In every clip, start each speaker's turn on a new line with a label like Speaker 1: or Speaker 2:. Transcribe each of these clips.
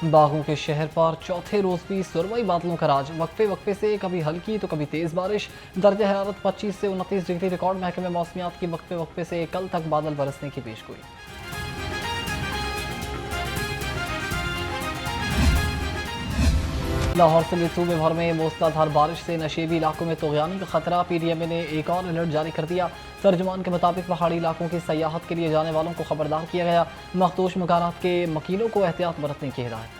Speaker 1: बागों के शहर पर चौथे रोज भी सुरमई बादलों का राज। वक्फे वक्फे से कभी हल्की तो कभी तेज बारिश। दर्ज हरारत 25 से 29 डिग्री रिकॉर्ड। महकमे मौसमियात की वक्फे वक्फे से कल तक बादल बरसने की पेशगोई। लाहौर समेत सूबे भर में मूसलाधार बारिश से नशेबी इलाकों में तोगयानी का खतरा। पीडीएमए ने एक और अलर्ट जारी कर दिया। तर्जमान के मुताबिक पहाड़ी इलाकों की सयाहत के लिए जाने वालों को खबरदार किया गया। मखदूश मकानात के मकीनों को एहतियात बरतने की हिदायत।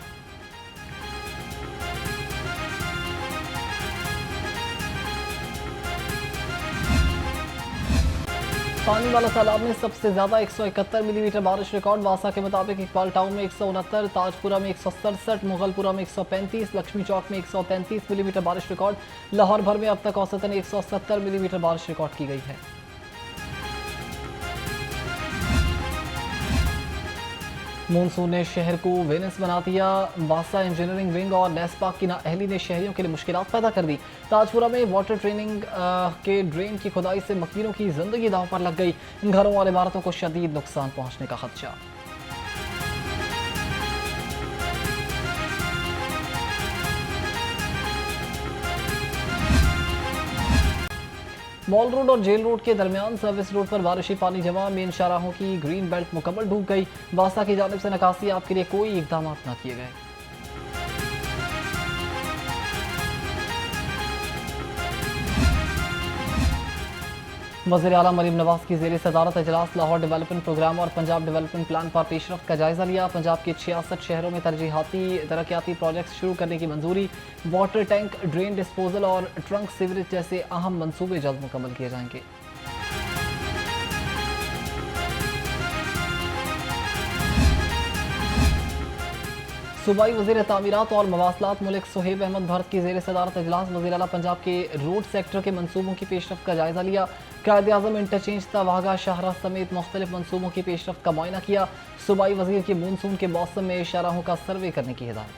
Speaker 1: पानी वाला तालाब में सबसे ज्यादा 171 मिलीमीटर बारिश रिकॉर्ड। वासा के मुताबिक इकबाल टाउन में 169, ताजपुरा में 167, मुगलपुरा में 135, लक्ष्मी चौक में 133 मिलीमीटर बारिश रिकॉर्ड। लाहौर भर में अब तक औसतन 170 मिलीमीटर बारिश रिकॉर्ड की गई है। मानसून ने शहर को वेनिस बना दिया। वासा इंजीनियरिंग विंग और नेस्पा की नाअहली ने शहरियों के लिए मुश्किलात पैदा कर दी। ताजपुरा में वाटर ट्रेनिंग के ड्रेन की खुदाई से मकीनों की जिंदगी दांव पर लग गई। घरों और इमारतों को शदीद नुकसान पहुंचने का खदशा। मॉल रोड और जेल रोड के दरमियान सर्विस रोड पर बारिशी पानी जमा। मेन शाहराहों की ग्रीन बेल्ट मुकम्मल डूब गई। वासा की जानिब से निकासी आप के लिए कोई इकदाम न किए गए। वज़ीर आला मरीम नवाज की ज़ेर सदारत इजलास। लाहौर डेवलपमेंट प्रोग्राम और पंजाब डेवलपमेंट प्लान पर पेशरफ्त का जायजा लिया। पंजाब के 66 शहरों में तरजीहाती तरक्याती प्रोजेक्ट्स शुरू करने की मंजूरी। वाटर टैंक, ड्रेन डिस्पोजल और ट्रंक सीवरेज जैसे अहम मंसूबे जल्द मुकम्मल किए जाएंगे। सूबाई वज़ीर तामीरात और मवासलात मुल्क सुहेब अहमद भरत की ज़ेर सदारत इजलास। वज़ीर आला पंजाब के रोड सेक्टर के मनसूबों की पेशरफ्त का जायजा लिया। कायदे आज़म इंटरचेंज तवागा शाहरा समेत मुख्तलिफ मनसूबों की पेशरफ्त का मुआयना किया। सूबाई वज़ीर की मानसून के मौसम में शाहराहों का सर्वे करने की हिदायत।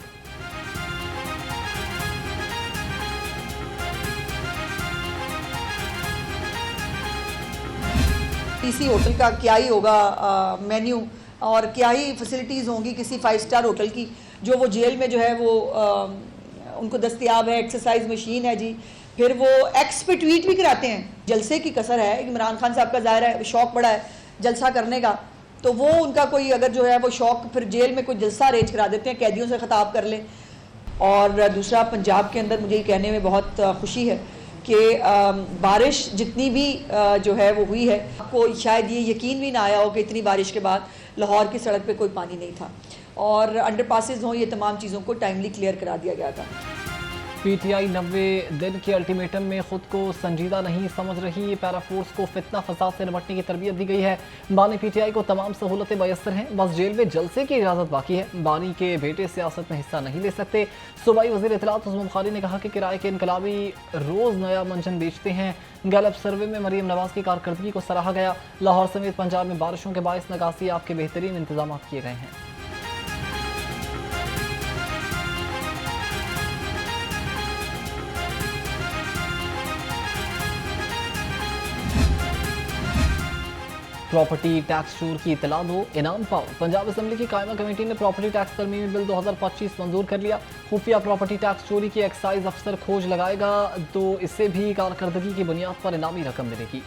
Speaker 2: किसी होटल का क्या ही होगा मेन्यू और क्या ही फैसिलिटीज़ होंगी किसी 5 स्टार होटल की, जो वो जेल में जो है वो उनको दस्तयाब है। एक्सरसाइज मशीन है जी, फिर वो एक्स पे ट्वीट भी कराते हैं। जलसे की कसर है। इमरान खान साहब का ज़ाहिर है शौक़ बड़ा है जलसा करने का, तो वो उनका कोई अगर जो है वो शौक़ फिर जेल में कोई जलसा अरेंज करा देते हैं, कैदियों से ख़िताब कर लें। और दूसरा, पंजाब के अंदर मुझे ये कहने में बहुत खुशी है कि बारिश जितनी भी जो है वो हुई है, आपको शायद ये यकीन भी ना आया हो कि इतनी बारिश के बाद लाहौर की सड़क पे कोई पानी नहीं था और अंडरपासेस हों, ये तमाम चीज़ों को टाइमली क्लियर करा दिया गया था।
Speaker 1: पीटीआई 90 दिन के अल्टीमेटम में खुद को संजीदा नहीं समझ रही। पैराफोर्स को फितना फसाद से निपटने की तरबियत दी गई है। बानी पीटीआई को तमाम सहूलतें मैसर हैं, बस जेल में जलसे की इजाज़त बाकी है। बानी के बेटे सियासत में हिस्सा नहीं ले सकते। सूबाई वज़ीर इत्तलात उस्मान बुखारी ने कहा कि किराए के इनकलाबी रोज़ नया मंजन बेचते हैं। गैलप सर्वे में मरीम नवाज की कारकर्दगी को सराहा गया। लाहौर समेत पंजाब में बारिशों के बायस नगासी आपके बेहतरीन इंतजाम किए गए हैं। प्रॉपर्टी टैक्स चोर की इतला दो, इनाम पाओ। पंजाब असेंबली की कायमा कमेटी ने प्रॉपर्टी टैक्स तरमीमी बिल 2025 मंजूर कर लिया। खुफिया प्रॉपर्टी टैक्स चोरी की एक्साइज अफसर खोज लगाएगा तो इससे भी कारकर्दगी की बुनियाद पर इनामी रकम मिलेगी।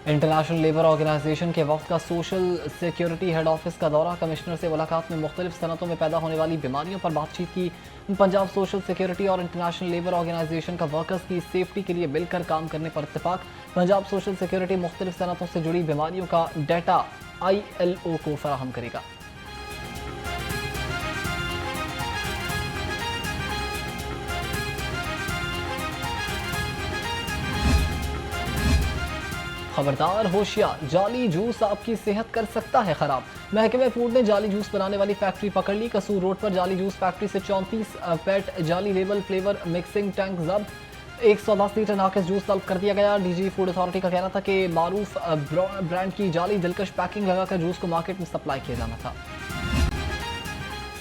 Speaker 1: इंटरनेशनल लेबर ऑर्गेनाइजेशन के वक्त का सोशल सिक्योरिटी हेड ऑफिस का दौरा। कमिश्नर से मुलाकात में मुख्तलिफ सनतों में पैदा होने वाली बीमारियों पर बातचीत की। पंजाब सोशल सिक्योरिटी और इंटरनेशनल लेबर ऑर्गेनाइजेशन का वर्कर्स की सेफ्टी के लिए मिलकर काम करने पर इत्तेफाक। पंजाब सोशल सिक्योरिटी मुख्तलिफ सनतों से जुड़ी बीमारियों का डाटा ILO को फराहम करेगा। खबरदार होशियार, जाली जूस आपकी सेहत कर सकता है खराब। महकमे फूड ने जाली जूस बनाने वाली फैक्ट्री पकड़ ली। कसूर रोड पर जाली जूस फैक्ट्री से 34 पेट जाली लेबल फ्लेवर मिक्सिंग टैंक जब्त। 110 लीटर नाकिस जूस तलब कर दिया गया। डीजी फूड अथॉरिटी का कहना था कि मारूफ ब्रांड की जाली दिलकश पैकिंग लगाकर जूस को मार्केट में सप्लाई किया जाना था।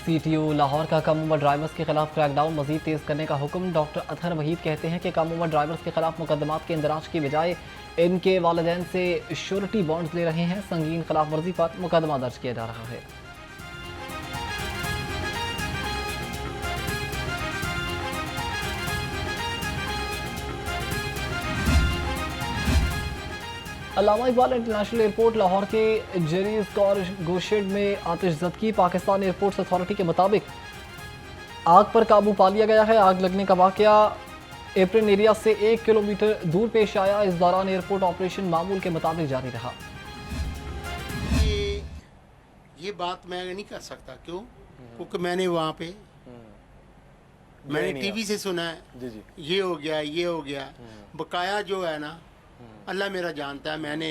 Speaker 1: सीटीयू लाहौर का कम उम्र ड्राइवर्स के खिलाफ क्रैकडाउन मजीद तेज करने का हुक्म। डॉक्टर अतहर वहीद कहते हैं कि कम उम्र ड्राइवर्स के खिलाफ मुकदमात के इंदराज की बजाय इनके वालिदैन से श्योरिटी बॉन्ड्स ले रहे हैं। संगीन खिलाफ वर्जी पर मुकदमा दर्ज किया जा रहा है। अल्लामा इकबाल इंटरनेशनल एयरपोर्ट लाहौर के जेरीज गोशेड में आतिशज़दगी। पाकिस्तान एयरपोर्ट्स अथॉरिटी के मुताबिक आग पर काबू पा लिया गया है। आग लगने का वाकया एप्रिन एरिया से 1 किलोमीटर दूर पेश आया। इस दौरान एयरपोर्ट ऑपरेशन मामूल के मुताबिक जारी रहा।
Speaker 3: ये बात मैं नहीं कर सकता, क्यों? क्योंकि मैंने वहाँ पे मैंने टीवी से सुना है जी। ये हो गया, ये हो गया। बकाया जो है ना, अल्लाह मेरा जानता है, मैंने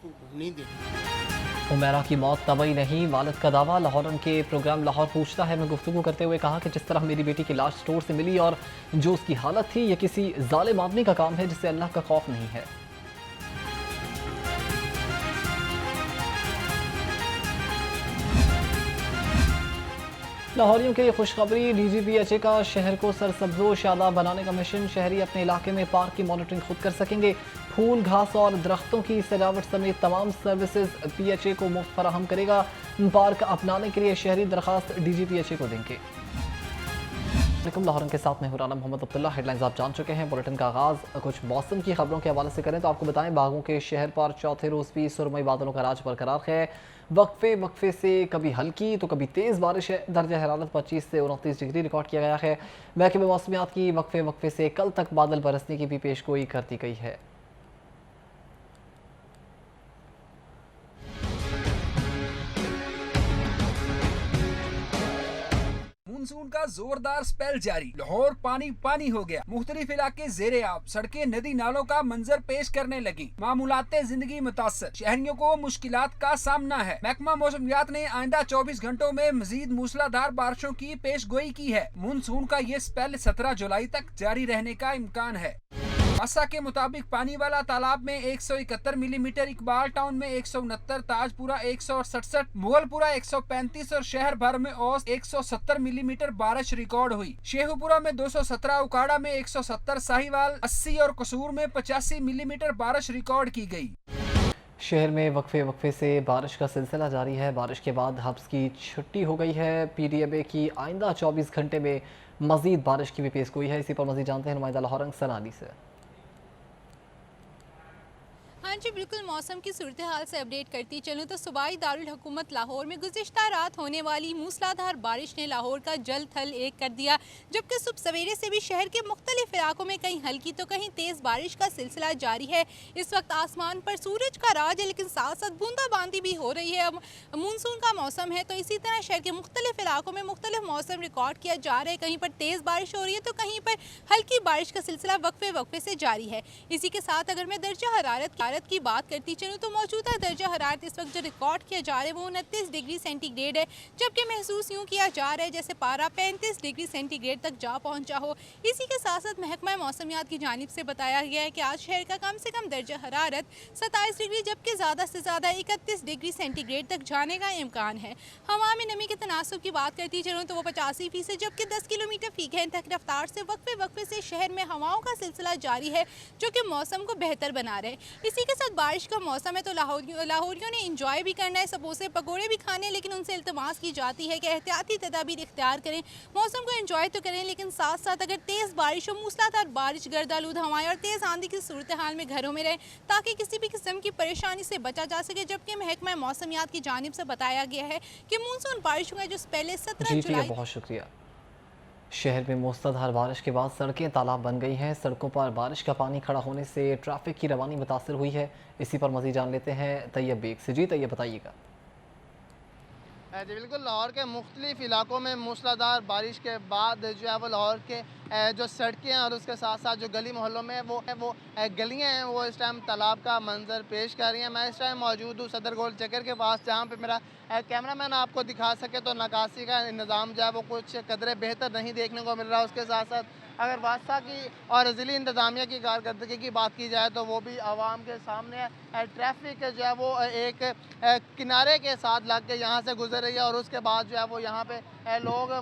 Speaker 3: नहीं देखा।
Speaker 1: उमेरा की मौत तबई नहीं, वालिद का दावा। लाहौरन के प्रोग्राम लाहौर पूछता है में गुफ्तगू करते हुए कहा कि जिस तरह मेरी बेटी की लाश स्टोर से मिली और जो उसकी हालत थी, यह किसी जालिम आदमी का काम है जिससे अल्लाह का खौफ नहीं है। लाहौरियों के लिए खुशखबरी। DGPHA का शहर को सरसब्जो शादाब बनाने का मिशन। शहरी अपने इलाके में पार्क की मॉनिटरिंग खुद कर सकेंगे। फूल, घास और दरख्तों की सजावट समेत तमाम सर्विसेज PHA को मुफ्त फराहम करेगा। पार्क अपनाने के लिए शहरी दरखास्त DGPHA को देंगे। लाहौर के साथ मैं हुराना मोहम्मद अब्दुल्ला। हेडलाइंस आप जान चुके हैं। बुलेटिन का आगाज़ कुछ मौसम की खबरों के हवाले से करें तो आपको बताएं, बागों के शहर पर चौथे रोज़ भी सुरमई बादलों का राज बरकरार है। वक्फे से कभी हल्की तो कभी तेज़ बारिश है। दर्जा हरारत 25 से 29 डिग्री रिकॉर्ड किया गया है। महकमे मौसमियात की वक्फे से कल तक बादल बरसने की भी पेशगोई कर दी गई है।
Speaker 4: मानसून का जोरदार स्पेल जारी। लाहौर पानी पानी हो गया। मुख्तलिफ इलाके जेरे आब, सड़कें नदी नालों का मंजर पेश करने लगी। मामूलाते जिंदगी मुतासर, शहरियों को मुश्किलात का सामना है। महकमा मौसमियात ने आइंदा 24 घंटों में मजीद मूसलाधार बारिशों की पेश गोई की है। मानसून का ये स्पेल 17 जुलाई तक जारी रहने का इम्कान है। मसा के मुताबिक पानी वाला तालाब में 171 मिलीमीटर, इकबाल टाउन में 169, ताजपुरा 167, मुगलपुरा 135 और शहर भर में औसत 170 मिलीमीटर बारिश रिकॉर्ड हुई। शेखुपुरा में 217, उकाड़ा में 170, साहिवाल 80 और कसूर में 85 मिलीमीटर बारिश रिकॉर्ड की गई।
Speaker 1: शहर में वक्फे से बारिश का सिलसिला जारी है। बारिश के बाद हब्स की छुट्टी हो गई है। PDMA की आइंदा 24 घंटे में मजीद बारिश की भी पेशगोई है। इसी पर मजीद जानते हैं नुमाइंदा लाहौर सनाली से।
Speaker 5: हाँ जी बिल्कुल, मौसम की सूरत हाल से अपडेट करती चलूँ तो सूबाई दारुल हुकूमत लाहौर में गुज़िश्ता रात होने वाली मूसलाधार बारिश ने लाहौर का जल थल एक कर दिया। जबकि सुबह सवेरे से भी शहर के मुख्तलिफ इलाकों में कहीं हल्की तो कहीं तेज़ बारिश का सिलसिला जारी है। इस वक्त आसमान पर सूरज का राज है, लेकिन साथ साथ बूंदाबांदी भी हो रही है। मानसून का मौसम है तो इसी तरह शहर के मुख्तलिफ इलाकों में मुख्तलिफ मौसम रिकॉर्ड किया जा रहा है। कहीं पर तेज़ बारिश हो रही है तो कहीं पर हल्की बारिश का सिलसिला वक्फे से जारी है। इसी के साथ अगर मैं दर्जा हरारत की बात करती चलूँ तो मौजूदा दर्जा हरारत इस वक्त जो रिकॉर्ड किया जा रहा है वो 29 डिग्री सेंटीग्रेड है। जबकि महसूस यूँ किया जा रहा है जैसे पारा 35 डिग्री सेंटीग्रेड तक जा पहुँचा हो। इसी के साथ साथ महकमा मौसमियात की जानिब से बताया गया है कि आज शहर का कम से कम दर्जा हरारत 27 डिग्री जबकि ज़्यादा से ज़्यादा 31 डिग्री सेंटीग्रेड तक जाने का इम्कान है। हवा में नमी के तनासुब की बात करती चलूँ तो वो 85% जबकि 10 किलोमीटर फी घंटे रफ्तार से वक्फे से शहर में हवाओं का सिलसिला जारी है जो कि मौसम को बेहतर बना रहे। इसी के साथ बारिश का मौसम है तो लाहौरियों ने इंजॉय भी करना है, समोसे पकोड़े भी खाने, लेकिन उनसे इल्तमास की जाती है कि एहतियाती तदाबीर इख्तियार करें। मौसम को एंजॉय तो करें लेकिन साथ साथ अगर तेज़ बारिश हो, मूसलाधार बारिश, गर्दालूद हवाएं और तेज़ आंधी की सूरत हाल में घरों में रहें ताकि किसी भी किस्म की परेशानी से बचा जा सके। जबकि महकमा मौसमियात की जानिब से बताया गया है कि मानसून बारिशों का जो पहले 17 जुलाई।
Speaker 1: बहुत शुक्रिया। शहर में मूसलाधार बारिश के बाद सड़कें तालाब बन गई हैं। सड़कों पर बारिश का पानी खड़ा होने से ट्रैफिक की रवानी मुतासर हुई है। इसी पर मज़ीद जान लेते हैं तैयब बेग से। जी तैयब बताइएगा।
Speaker 6: जी बिल्कुल, लाहौर के मुख्तलिफ इलाकों में मूसलाधार बारिश के बाद जो है वो लाहौर के जो सड़कें हैं और उसके साथ साथ जो गली मोहल्लों में वो गलियां हैं वो इस टाइम तालाब का मंजर पेश कर रही हैं। मैं इस टाइम मौजूद हूँ सदर गोल चक्कर के पास, जहाँ पे मेरा कैमरामैन आपको दिखा सके तो नकासी का निज़ाम जो है वो कुछ कदरे बेहतर नहीं देखने को मिल रहा। उसके साथ साथ अगर बादशाह की और ज़िली इंतज़ामिया की कारकर्दगी की बात की जाए तो वो भी आवाम के सामने है। ट्रैफिक जो है वो एक किनारे के साथ लग के यहाँ से गुजर रही है और उसके बाद जो है वो यहाँ पे लोग